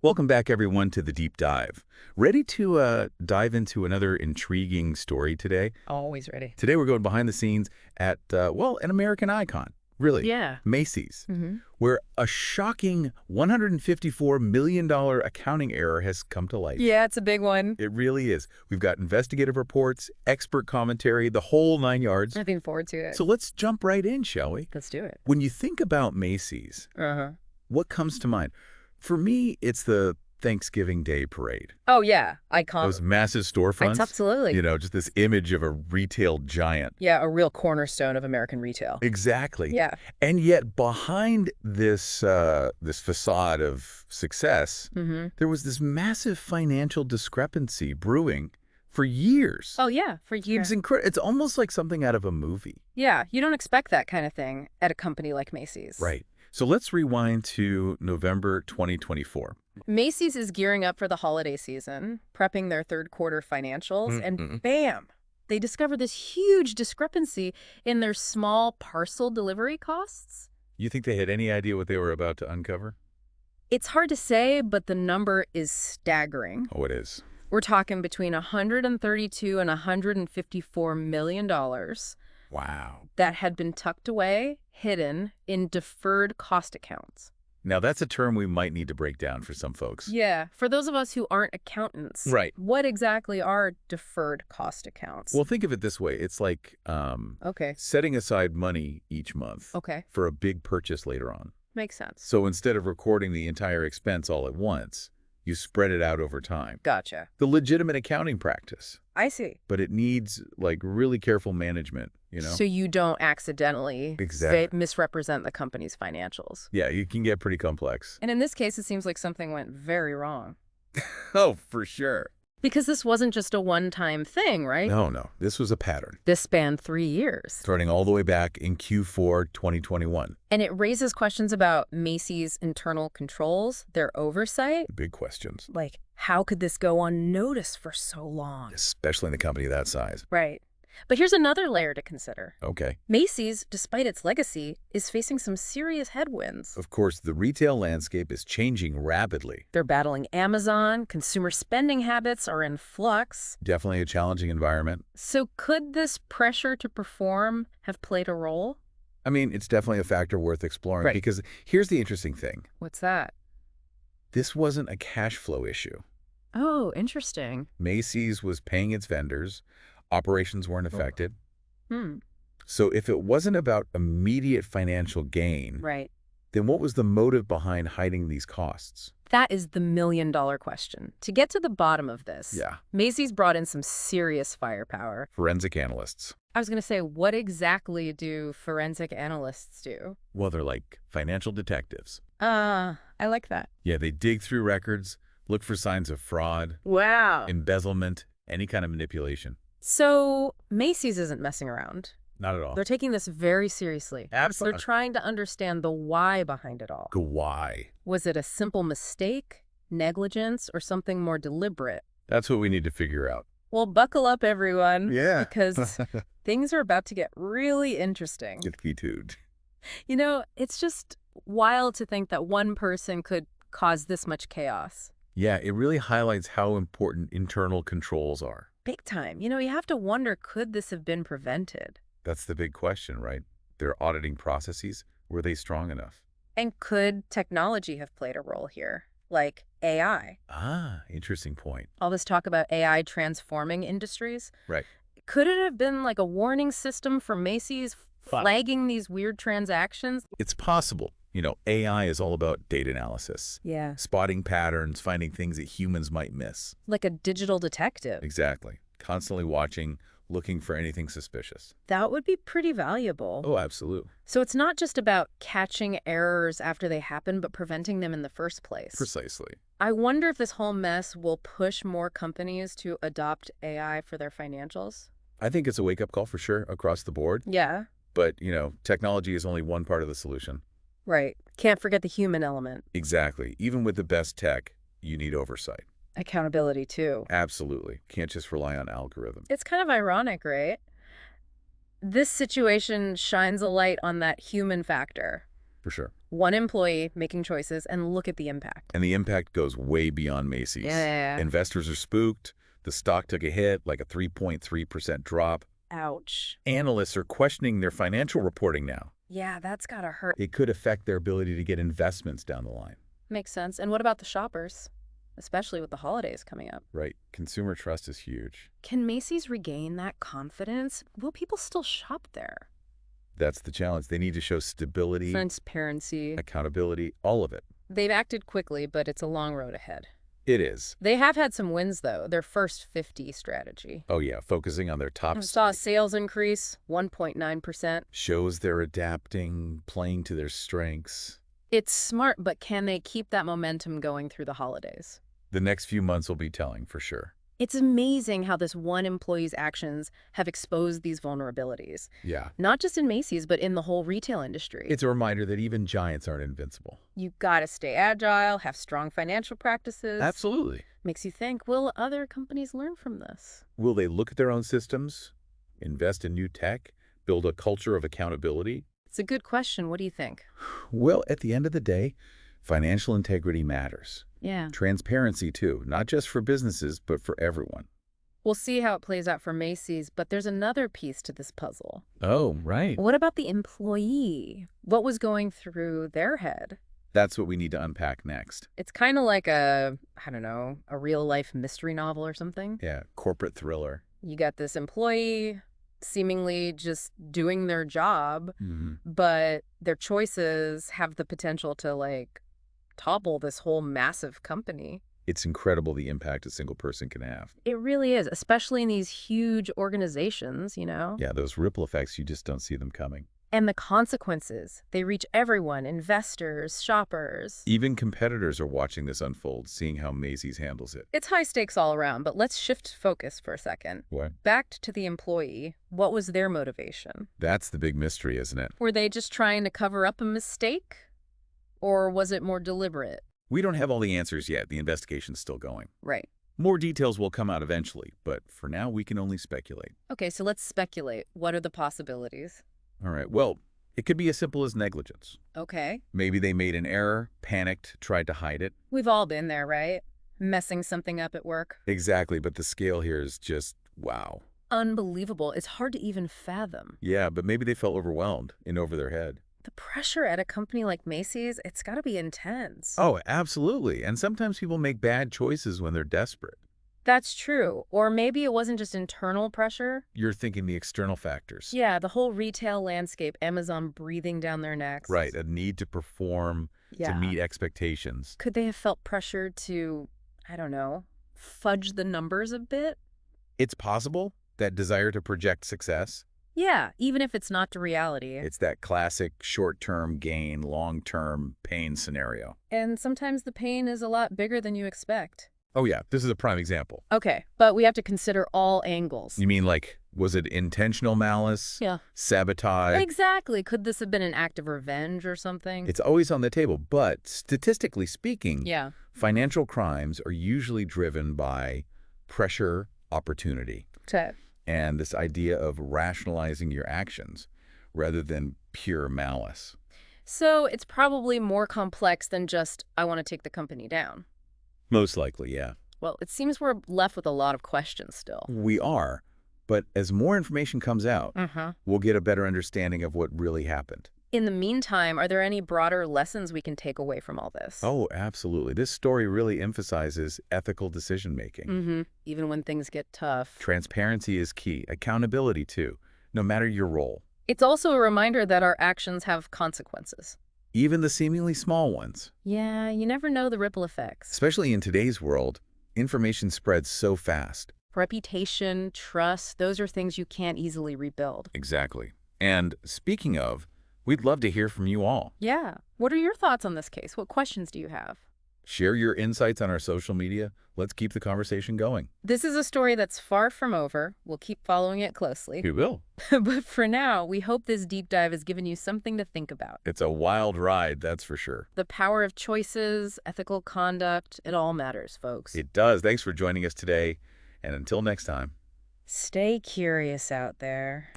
Welcome back, everyone, to the Deep Dive. Ready to dive into another intriguing story today? Always ready. Today, we're going behind the scenes at, an American icon, really, Yeah. Macy's, hmm where a shocking $154 million accounting error has come to light. Yeah, it's a big one. It really is. We've got investigative reports, expert commentary, the whole nine yards. Looking forward to it. So let's jump right in, shall we? Let's do it. When you think about Macy's, Uh-huh. what comes to mind? For me, it's the Thanksgiving Day parade. Oh, yeah. Icon. Those massive storefronts. Absolutely. Just this image of a retail giant. Yeah, a real cornerstone of American retail. Exactly. Yeah. And yet behind this this facade of success, there was this massive financial discrepancy brewing for years. Oh, yeah. For It's years. incredible. It's almost like something out of a movie. Yeah, you don't expect that kind of thing at a company like Macy's. Right. So let's rewind to November 2024. Macy's is gearing up for the holiday season, prepping their third quarter financials, and bam! They discover this huge discrepancy in their small parcel delivery costs. You think they had any idea what they were about to uncover? It's hard to say, but the number is staggering. Oh, it is. We're talking between $132 and $154 million Wow. that had been tucked away, hidden in deferred cost accounts. Now, that's a term we might need to break down for some folks. Yeah, for those of us who aren't accountants, Right. what exactly are deferred cost accounts? Well, think of it this way. It's like Okay, setting aside money each month okay, for a big purchase later on. makes sense. So instead of recording the entire expense all at once, you spread it out over time. Gotcha. The legitimate accounting practice, I see. but it needs really careful management, So you don't accidentally Exactly. misrepresent the company's financials. Yeah, you can get pretty complex. And in this case, it seems like something went very wrong. Oh, for sure. Because this wasn't just a one-time thing, right? No. This was a pattern, This spanned 3 years. starting all the way back in Q4 2021. And it raises questions about Macy's internal controls, their oversight. Big questions, Like, how could this go unnoticed for so long? especially in a company that size. Right. But here's another layer to consider. Okay. Macy's, despite its legacy, is facing some serious headwinds. Of course, the retail landscape is changing rapidly. They're battling Amazon, consumer spending habits are in flux. Definitely a challenging environment. So could this pressure to perform have played a role? I mean, it's definitely a factor worth exploring Right. because here's the interesting thing. What's that? This wasn't a cash flow issue. Oh, interesting. Macy's was paying its vendors. Operations weren't affected. Hmm. So if it wasn't about immediate financial gain, Right. then what was the motive behind hiding these costs? That is the million-dollar question. To get to the bottom of this, Yeah. Macy's brought in some serious firepower. Forensic analysts. I was going to say, what exactly do forensic analysts do? Well, they're like financial detectives. I like that. Yeah, they dig through records, look for signs of fraud, Wow. embezzlement, any kind of manipulation. So Macy's isn't messing around. Not at all. They're taking this very seriously. Absolutely. They're trying to understand the why behind it all. Why? Was it a simple mistake, negligence, or something more deliberate? That's what we need to figure out. Well, buckle up, everyone. Yeah. Because things are about to get really interesting. Get featured. It's just wild to think that one person could cause this much chaos. Yeah, it really highlights how important internal controls are. Big time. You have to wonder, could this have been prevented? That's the big question, right? Their auditing processes, were they strong enough? And could technology have played a role here? Like AI? Ah, interesting point. All this talk about AI transforming industries. Right. Could it have been like a warning system for Macy's flagging these weird transactions? It's possible. AI is all about data analysis, Yeah. spotting patterns, finding things that humans might miss. Like a digital detective. Exactly. Constantly watching, looking for anything suspicious. That would be pretty valuable. Oh, absolutely. So it's not just about catching errors after they happen, but preventing them in the first place. Precisely. I wonder if this whole mess will push more companies to adopt AI for their financials. I think it's a wake-up call for sure across the board. Yeah. But, technology is only one part of the solution. Right. Can't forget the human element. Exactly. Even with the best tech, you need oversight. Accountability, too. Absolutely. Can't just rely on algorithms. It's kind of ironic, right? This situation shines a light on that human factor. For sure. One employee making choices, and look at the impact. And the impact goes way beyond Macy's. Yeah. Investors are spooked. The stock took a hit, like a 3.3% drop. Ouch. Analysts are questioning their financial reporting now. Yeah, that's gotta hurt. It could affect their ability to get investments down the line. Makes sense. And what about the shoppers? Especially with the holidays coming up. Right. Consumer trust is huge. Can Macy's regain that confidence? Will people still shop there? That's the challenge. They need to show stability, Transparency. accountability, all of it. They've acted quickly, but it's a long road ahead. It is. They have had some wins, though. Their first 50 strategy. Oh, yeah. Focusing on their top I saw a sales increase, 1.9%. shows they're adapting, playing to their strengths. It's smart, but can they keep that momentum going through the holidays? The next few months will be telling, for sure. It's amazing how this one employee's actions have exposed these vulnerabilities. Yeah. Not just in Macy's, but in the whole retail industry. It's a reminder that even giants aren't invincible. You gotta stay agile, have strong financial practices. Absolutely. Makes you think, will other companies learn from this? Will they look at their own systems, invest in new tech, build a culture of accountability? It's a good question. What do you think? Well, at the end of the day, financial integrity matters. Yeah. Transparency, too, not just for businesses, but for everyone. We'll see how it plays out for Macy's, but there's another piece to this puzzle. Oh, right. What about the employee? What was going through their head? That's what we need to unpack next. It's kind of like a real-life mystery novel or something. Yeah, corporate thriller. You got this employee seemingly just doing their job, but their choices have the potential to, topple this whole massive company. It's incredible the impact a single person can have. It really is, especially in these huge organizations, you know? Yeah, those ripple effects, you just don't see them coming. And the consequences, they reach everyone, investors, shoppers. Even competitors are watching this unfold, seeing how Macy's handles it. It's high stakes all around, but let's shift focus for a second. What? Back to the employee, what was their motivation? That's the big mystery, isn't it? Were they just trying to cover up a mistake? Or was it more deliberate? We don't have all the answers yet. The investigation's still going. Right. More details will come out eventually, but for now we can only speculate. Okay, so let's speculate. What are the possibilities? All right, well, it could be as simple as negligence. Okay. Maybe they made an error, panicked, tried to hide it. We've all been there, right? Messing something up at work. Exactly, but the scale here is just, wow. Unbelievable. It's hard to even fathom. Yeah, but maybe they felt overwhelmed, in over their head. The pressure at a company like Macy's, it's got to be intense. Oh, absolutely. And sometimes people make bad choices when they're desperate. That's true. Or maybe it wasn't just internal pressure. You're thinking the external factors. Yeah, the whole retail landscape, Amazon breathing down their necks. Right, a need to perform, to meet expectations. Could they have felt pressured to, fudge the numbers a bit? It's possible, that desire to project success. Yeah, even if it's not the reality. It's that classic short-term gain, long-term pain scenario. And sometimes the pain is a lot bigger than you expect. Oh yeah, this is a prime example. Okay, but we have to consider all angles. You mean was it intentional malice? Yeah. Sabotage? Exactly. Could this have been an act of revenge or something? It's always on the table, but statistically speaking, yeah. Financial crimes are usually driven by pressure, opportunity. Okay. And this idea of rationalizing your actions rather than pure malice. So it's probably more complex than just, I want to take the company down. Most likely, yeah. Well, it seems we're left with a lot of questions still. We are, but as more information comes out, we'll get a better understanding of what really happened. In the meantime, are there any broader lessons we can take away from all this? Oh, absolutely. This story really emphasizes ethical decision-making. Even when things get tough. Transparency is key. Accountability, too, no matter your role. It's also a reminder that our actions have consequences. Even the seemingly small ones. Yeah, you never know the ripple effects. Especially in today's world, information spreads so fast. Reputation, trust, those are things you can't easily rebuild. Exactly. And speaking of, we'd love to hear from you all. Yeah. What are your thoughts on this case? What questions do you have? Share your insights on our social media. Let's keep the conversation going. This is a story that's far from over. We'll keep following it closely. We will. But for now, we hope this deep dive has given you something to think about. It's a wild ride, that's for sure. The power of choices, ethical conduct, it all matters, folks. It does. Thanks for joining us today. And until next time. Stay curious out there.